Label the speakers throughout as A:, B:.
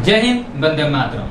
A: जय हिंद, वंदे मातरम।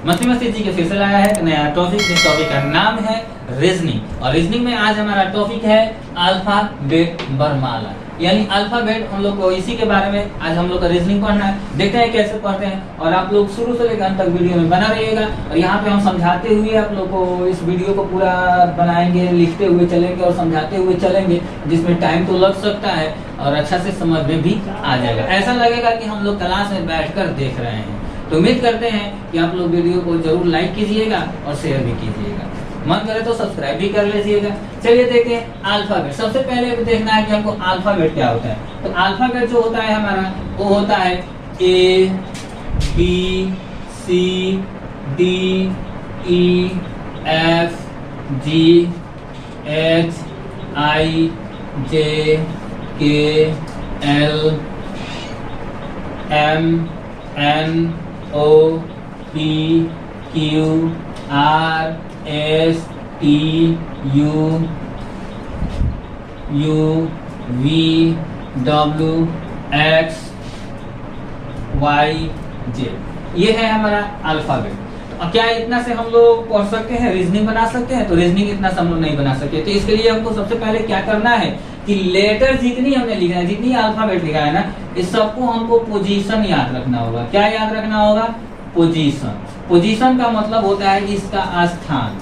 A: मस्ती मस्ती जी के फिर से लाया है एक नया टॉपिक, जिस टॉपिक का नाम है रीजनिंग। और रीजनिंग में आज हमारा टॉपिक है अल्फाबेट वर्णमाला, यानी अल्फाबेट। हम लोग को इसी के बारे में आज हम लोग का रीजनिंग पढ़ना है। देखते हैं कैसे पढ़ते हैं, और आप लोग शुरू से लेकर अंत तक वीडियो में बना रहिएगा। और यहाँ पे हम समझाते हुए आप लोग को इस वीडियो को पूरा बनाएंगे, लिखते हुए चलेंगे और समझाते हुए चलेंगे, जिसमें टाइम तो लग सकता है और अच्छा से समझ में भी आ जाएगा। ऐसा लगेगा कि हम लोग क्लास में बैठकर देख रहे हैं। तो उम्मीद करते हैं कि आप लोग वीडियो को जरूर लाइक कीजिएगा और शेयर भी कीजिएगा, मन करे तो सब्सक्राइब भी कर लीजिएगा। चलिए देखते हैं अल्फाबेट। सबसे पहले देखना है कि हमको अल्फाबेट क्या होता है। तो अल्फाबेट जो होता है हमारा, वो होता है A B C D E F G H I J K L M N O P Q R S T U V W X Y Z, ये है हमारा अल्फाबेट। अब क्या इतना से हम लोग पढ़ सकते हैं, रीजनिंग बना सकते हैं? तो रीजनिंग इतना से हम लोग नहीं बना सकते। तो इसके लिए हमको सबसे पहले क्या करना है कि लेटर जितनी हमने लिखा है, जितनी अल्फाबेट लिखा है ना, इस सबको हमको पोजीशन याद रखना होगा। क्या याद रखना होगा? पोजीशन। पोजीशन का मतलब होता है इसका स्थान,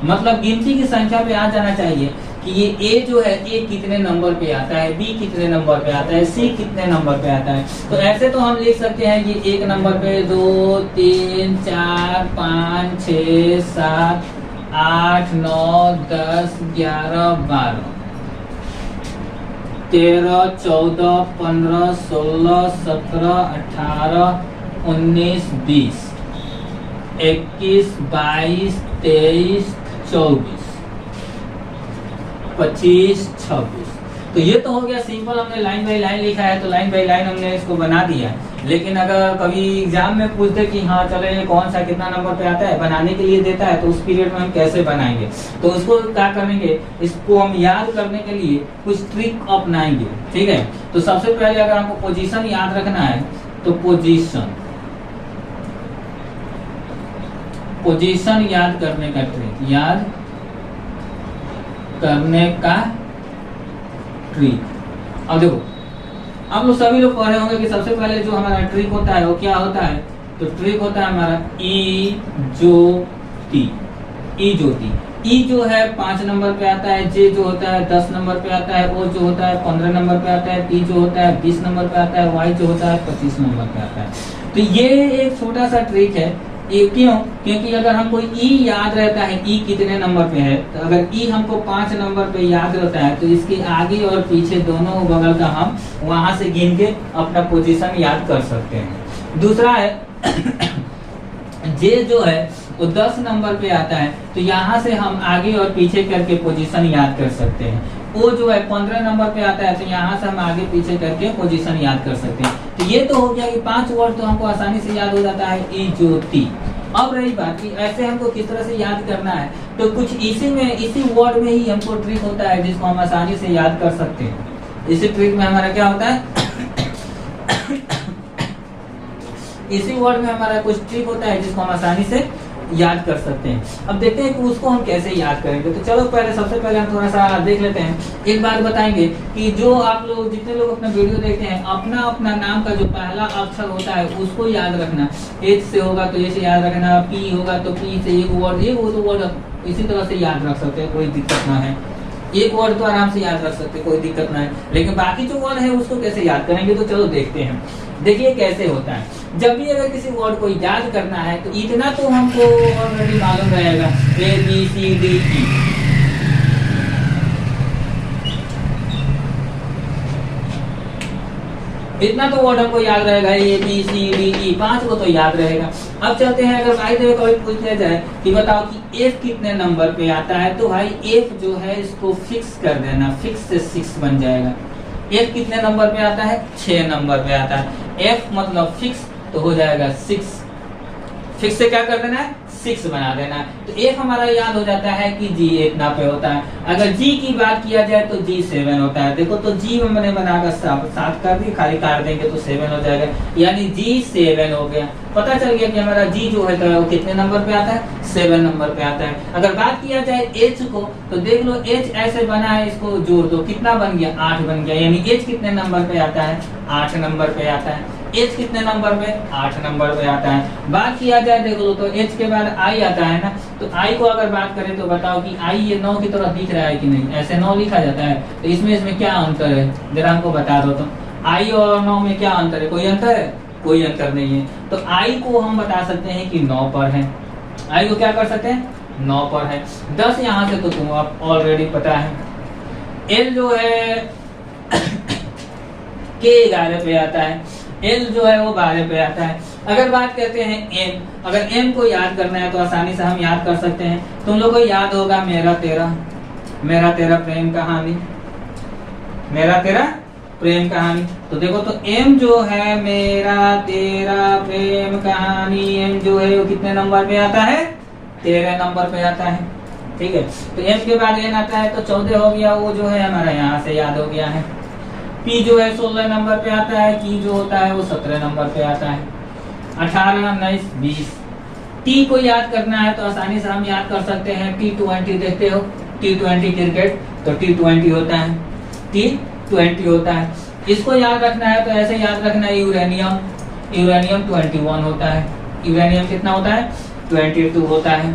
A: मतलब गिनती की संख्या पे आ जाना चाहिए कि ये ए जो है, ए कितने नंबर पे आता है, बी कितने नंबर पे आता है, सी कितने नंबर पे आता है। तो ऐसे तो हम लिख सकते हैं कि एक नंबर पे 2 3 4 5 6 7 8 9 10 11 12 13 14 15 16 17 18 19 20 21 22 23 24 25 26। तो ये तो हो गया सिंपल, हमने लाइन बाय लाइन लिखा है, तो लाइन बाय लाइन हमने इसको बना दिया। लेकिन अगर कभी एग्जाम में पूछते कि हाँ चले कौन सा कितना नंबर पे आता है, बनाने के लिए देता है, तो उस पीरियड में हम कैसे बनाएंगे? तो उसको क्या करेंगे, इसको हम याद करने के लिए कुछ ट्रिक अपनाएंगे। ठीक है, तो सबसे पहले अगर हमको पोजीशन याद रखना है, तो पोजीशन याद करने का ट्रिक, याद करने का ट्रिक। अब देखो, आप लोग सभी लोग पढ़े होंगे कि सबसे पहले जो हमारा ट्रिक होता है वो क्या होता है? तो ट्रिक होता है हमारा ई ज्योति। ई जो है 5 नंबर पे आता है, जे जो होता है 10 नंबर पे आता है, ओ जो होता है 15 नंबर पे आता है, टी जो होता है 20 नंबर पे आता है, वाई जो होता है 25 नंबर पे आता है। तो ये एक छोटा सा ट्रिक है। ये क्यों? क्योंकि अगर हमको ई याद रहता है, ई कितने नंबर पे है, तो अगर ई हमको 5 नंबर पे याद रहता है, तो इसके आगे और पीछे दोनों बगल का हम वहां से गिन के अपना पोजीशन याद कर सकते हैं। दूसरा है जे जो है वो 10 नंबर पे आता है, तो यहाँ से हम आगे और पीछे करके पोजीशन याद कर सकते हैं। ओ जो है 15 नंबर पे आता है, तो यहाँ से हम आगे पीछे करके पोजीशन याद कर सकते हैं। तो ये तो हो गया कि 5 वर्ड तो हमको आसानी से याद हो जाता है, ई ज्योति। अब रही बात कि ऐसे हमको किस तरह से याद करना है, तो कुछ इसी वर्ड में ही हमको ट्रिक होता है जिसको हम आसानी से याद कर सकते हैं। इसी ट्रिक में हमारा क्या होता है इसी वर्ड में हमारा कुछ ट्रिक होता है जिसको हम आसानी से याद कर सकते हैं। अब देखते हैं कि उसको हम कैसे याद करेंगे। तो चलो सबसे पहले हम थोड़ा सा देख लेते हैं। एक बात बताएंगे कि जो आप लोग जितने लोग अपना वीडियो देखते हैं, अपना नाम का जो पहला अक्षर होता है उसको याद रखना। एच से होगा तो ए से याद रखना, पी होगा तो पी से एक वर्ड इसी तरह से याद रख सकते हैं, कोई दिक्कत ना है। एक वर्ड तो आराम से याद रख सकते हैं, कोई दिक्कत ना है। लेकिन बाकी जो वर्ड है उसको कैसे याद करेंगे, तो चलो देखते हैं। देखिए कैसे होता है। जब भी अगर किसी वर्ड को याद करना है, तो इतना तो हमको ऑलरेडी मालूम रहेगा, ए बी सी डी ई। इतना तो वर्ड हमको याद रहेगा, ए बी सी डी ई, 5 को तो याद रहेगा। अब चलते हैं, अगर भाई देखो कभी पूछ लिया जाए कि बताओ कि एफ कितने नंबर पे आता है, तो भाई एफ जो है इसको फिक्स कर देना, फिक्स से 6 बन जाएगा। एफ कितने नंबर पे आता है? 6 नंबर पे आता है। एफ मतलब फिक्स, तो हो जाएगा 6। फिक्स से क्या कर देना है 6 बना देना है। तो एक हमारा याद हो जाता है कि जी इतना पे होता है। अगर जी की बात किया जाए तो जी 7 होता है। देखो तो जी मैंने बनाकर 7 कर दी, खाली काट देंगे तो 7 हो जाएगा, यानी जी 7 हो गया। पता चल गया कि हमारा जी जो है तो वो कितने नंबर पे आता है 7 नंबर पे आता है। अगर बात किया जाए एच को तो देख लो एच ऐसे बना है, इसको जोड़ दो कितना बन गया 8 बन गया, यानी एच कितने नंबर पे आता है 8 नंबर पे आता है। एच कितने नंबर पे 8 नंबर पे आता है। बात किया जाए देख लो तो एच के बाद आई आता है ना, तो आई को अगर बात करें तो बताओ कि आई ये 9 की तरफ दिख रहा है कि नहीं, ऐसे 9 लिखा जाता है, तो इसमें क्या अंतर है जरा हमको बता दो। तो आई और 9 में क्या अंतर है, कोई अंतर है, कोई अंतर नहीं है। तो आई को हम बता सकते हैं कि 9 पर है, आई को क्या कर सकते हैं 9 पर है। 10 यहाँ से तो तुम आप ऑलरेडी पता है। एल जो है के 11 पे आता है, एल जो है वो 12 पे आता है। अगर बात करते हैं एम, अगर एम को याद करना है तो आसानी से हम याद कर सकते हैं। तुम लोग को याद होगा मेरा तेरा प्रेम कहानी, मेरा तेरा प्रेम कहानी। तो देखो तो एम जो है मेरा तेरा प्रेम कहानी, एम जो है वो कितने नंबर पे आता है 13 नंबर पे आता है। ठीक है, तो एम के बाद एन आता है तो 14 हो गया, वो जो है हमारा यहाँ से याद हो गया है। पी जो है 16 नंबर पे आता है, की जो होता है वो 17 नंबर पे आता है। 18, 19, 20। टी को याद करना है तो आसानी से हम याद कर सकते हैं T20, देखते हो T20 क्रिकेट, तो T20 होता है, T20 होता है। इसको याद रखना है तो ऐसे याद रखना है यूरेनियम 21 होता है, यूरेनियम कितना होता है 22 होता है।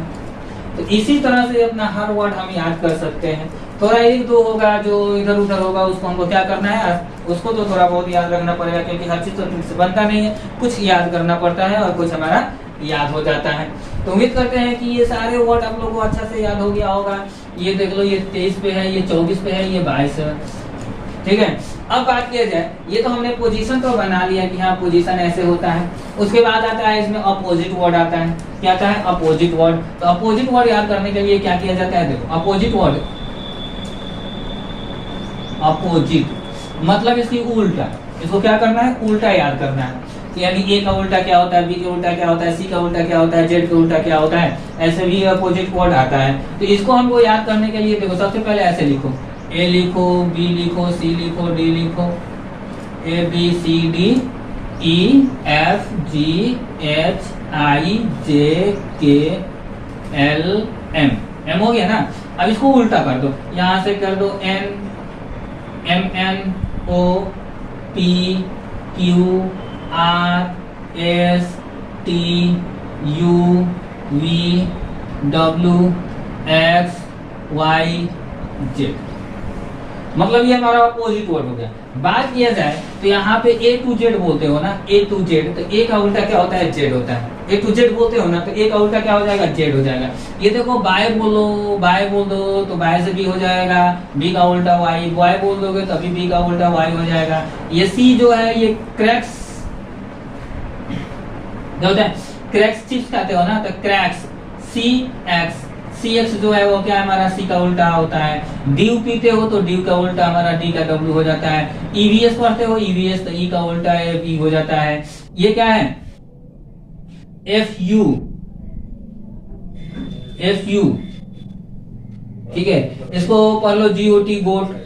A: तो इसी तरह से अपना हर वर्ड हम याद कर सकते हैं। थोड़ा एक दो होगा जो इधर उधर होगा, उसको हमको क्या करना है, उसको तो थोड़ा बहुत याद रखना पड़ेगा, क्योंकि हर चीज तो ठीक से बनता नहीं है, कुछ याद करना पड़ता है और कुछ हमारा याद हो जाता है। तो उम्मीद करते हैं कि ये सारे वर्ड आप लोगों को अच्छा से याद हो गया होगा। ये देख लो, ये 23 पे है, ये 24 पे है, ये 22 है। ठीक है, अब बात किया जाए, ये तो हमने पोजीशन तो बना लिया कि हाँ पोजीशन ऐसे होता है। उसके बाद आता है इसमें अपोजिट वर्ड आता है। क्या आता है अपोजिट वर्ड। तो अपोजिट वर्ड याद करने के लिए क्या किया जाता है, देखो अपोजिट वर्ड, अपोजिट मतलब इसकी उल्टा, इसको क्या करना है उल्टा याद करना है। यानी ए का उल्टा क्या होता है, बी का उल्टा क्या होता है, सी का उल्टा क्या होता है, जेड का उल्टा क्या होता है, ऐसे भी अपोजिट वर्ड आता है। तो इसको हमको याद करने के लिए देखो सबसे पहले ऐसे लिखो, ए लिखो, बी लिखो, सी लिखो, डी लिखो, A B C D E F G H I J K L M, M हो गया ना। अब इसको उल्टा कर दो, यहाँ से कर दो N M N O P Q R S T U V W X Y Z, मतलब ये हमारा अपोजिट वर्ड हो गया। बात किया जाए तो यहाँ पे ए टू जेड बोलते हो ना, ए टू जेड, तो ए का उल्टा क्या होता है जेड होता है। ए टू जेड बोलते हो ना तो ए का उल्टा क्या हो जाएगा जेड हो जाएगा। ये देखो बाय बोलो, बाय बोल दो तो बाय से बी हो जाएगा, बी का उल्टा वाई, वाई बोल दोगे तो अभी बी का उल्टा वाई हो जाएगा। ये सी जो है ये क्रैक्स जो होता है, क्रैक्स चिप्स खाते हो ना तो क्रैक्स सी एक्स, सी एक्स जो है वो क्या है हमारा सी का उल्टा होता है। ड्यू पीते हो तो ड्यू का उल्टा हमारा डी का डब्ल्यू हो जाता है। ईवीएस पढ़ते हो ईवीएस तो ई का उल्टा है बी हो जाता है। ये क्या है एफ यू, एफ यू, ठीक है, इसको पढ़ लो जीओटी गोट,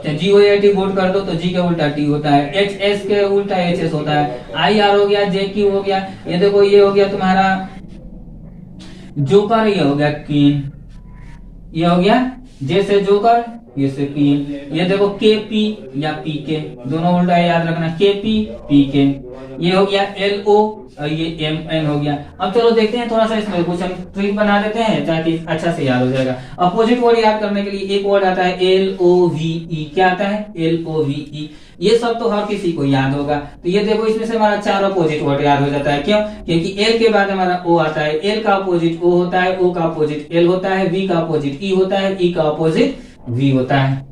A: जीओटी गोट कर दो तो जी का उल्टा टी होता है, एच एस के उल्टा एच एस होता है, आई आर हो गया, जे क्यू हो गया। ये देखो ये हो गया तुम्हारा जोकर, ये हो गया क्वीन, ये हो गया जैसे जोकर ये से क्वीन। ये देखो के पी या पी के, दोनों उल्टा याद रखना, के पी पी के। ये हो गया एल ओ और ये एम एन हो गया। अब चलो देखते हैं थोड़ा सा इसमें कुछ हम ट्रिक बना देते हैं ताकि अच्छा से याद हो जाएगा। अपोजिट वर्ड याद करने के लिए एक वर्ड आता है एल ओ वी ई। क्या आता है एल ओ वी ई। ये सब तो हर किसी को याद होगा। तो ये देखो इसमें से हमारा 4 अपोजिट वर्ड याद हो जाता है। क्यों? क्योंकि एल के बाद हमारा ओ आता है, एल का अपोजिट ओ होता है, ओ का अपोजिट एल होता है, वी का अपोजिट ई होता है, ई का अपोजिट वी होता है।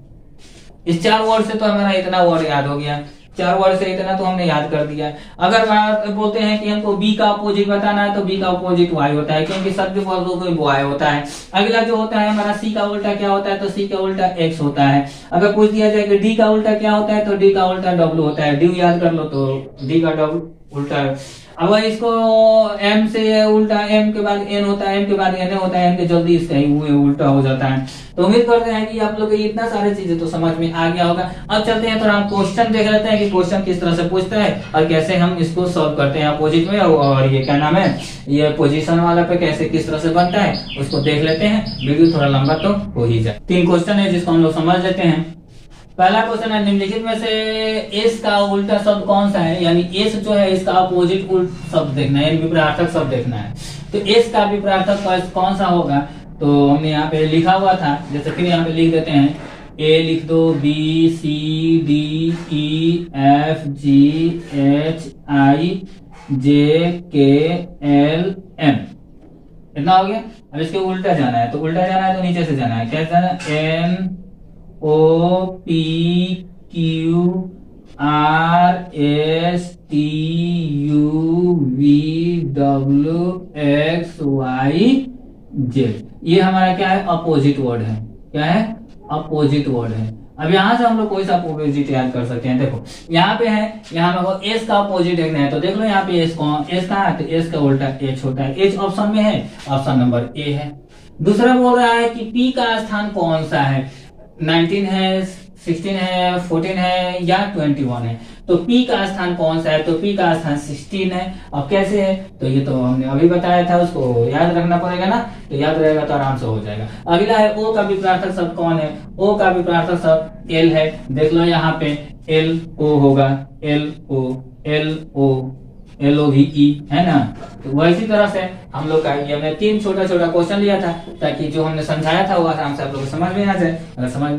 A: इस 4 वर्ड से तो हमारा इतना वर्ड याद हो गया, 4 वर्ड से इतना तो हमने याद कर दिया। अगर बात बोलते हैं कि हमको बी का अपोजिट बताना है तो बी का अपोजिट वाई होता है, क्योंकि सभी वर्गों को वाई होता है। अगला जो होता है हमारा सी का उल्टा क्या होता है तो सी का उल्टा एक्स होता है। अगर पूछ दिया जाए कि डी का उल्टा क्या होता है तो डी का उल्टा डब्ल्यू होता है। डी याद कर लो तो डी का उल्टा है। अब इसको m से उल्टा, m के बाद n होता है, m के बाद n होता है, n के जल्दी इसका ही उल्टा हो जाता है। तो उम्मीद करते हैं कि आप लोग को इतना सारे चीजें तो समझ में आ गया होगा। अब चलते हैं थोड़ा हम क्वेश्चन देख लेते हैं कि क्वेश्चन किस तरह से पूछता है और कैसे हम इसको सॉल्व करते हैं अपोजिट में, और ये क्या नाम है, ये पोजीशन वाला पे कैसे किस तरह से बनता है उसको देख लेते हैं। वीडियो थोड़ा लंबा तो हो ही जाए। 3 क्वेश्चन है जिसको हम लोग समझ लेते हैं। पहला क्वेश्चन है, निम्नलिखित में से एस का उल्टा शब्द कौन सा है, यानी एस जो है इसका अपोजिट शब्द देखना है, यानी विपरीतार्थक शब्द देखना है। तो एस का विपरीतार्थक कौन सा होगा, तो हमने यहाँ पे लिखा हुआ था, जैसे फिर यहाँ पे लिख देते हैं, ए लिख दो, B C D E F G H I J K L M, इतना हो गया। अब इसके उल्टा जाना है, तो उल्टा जाना है तो नीचे से जाना है, क्या जाना है, N O P Q R S T U V W X Y Z, ये हमारा क्या है, अपोजिट वर्ड है। क्या है, अपोजिट वर्ड है। अब यहाँ से हम लोग कोई सा अपोजिट याद कर सकते हैं। देखो यहाँ पे है, यहाँ हमको एस का अपोजिट देखना है, तो देख लो यहाँ पे एस कहाँ है, तो एस का उल्टा एच होता है। एच ऑप्शन में है, ऑप्शन नंबर ए है। दूसरा बोल रहा है कि पी का स्थान कौन सा है, 19 है, 16 है, 14 है या 21 है। तो P का स्थान कौन सा है, तो P का स्थान 16 है। अब कैसे है, तो ये तो हमने अभी बताया था, उसको याद रखना पड़ेगा ना, तो याद रहेगा तो आराम से हो जाएगा। अगला है O का विपरीतार्थक शब्द कौन है, O का विपरीतार्थक शब्द L है। देख लो यहाँ पे L O होगा, L O LOVE है ना। तो वैसी तरह से हम लोग का ये हमने 3 छोटा छोटा क्वेश्चन लिया था, ताकि जो हमने समझाया था वो आराम से आप लोग को समझ में आ जाए। अगर समझ में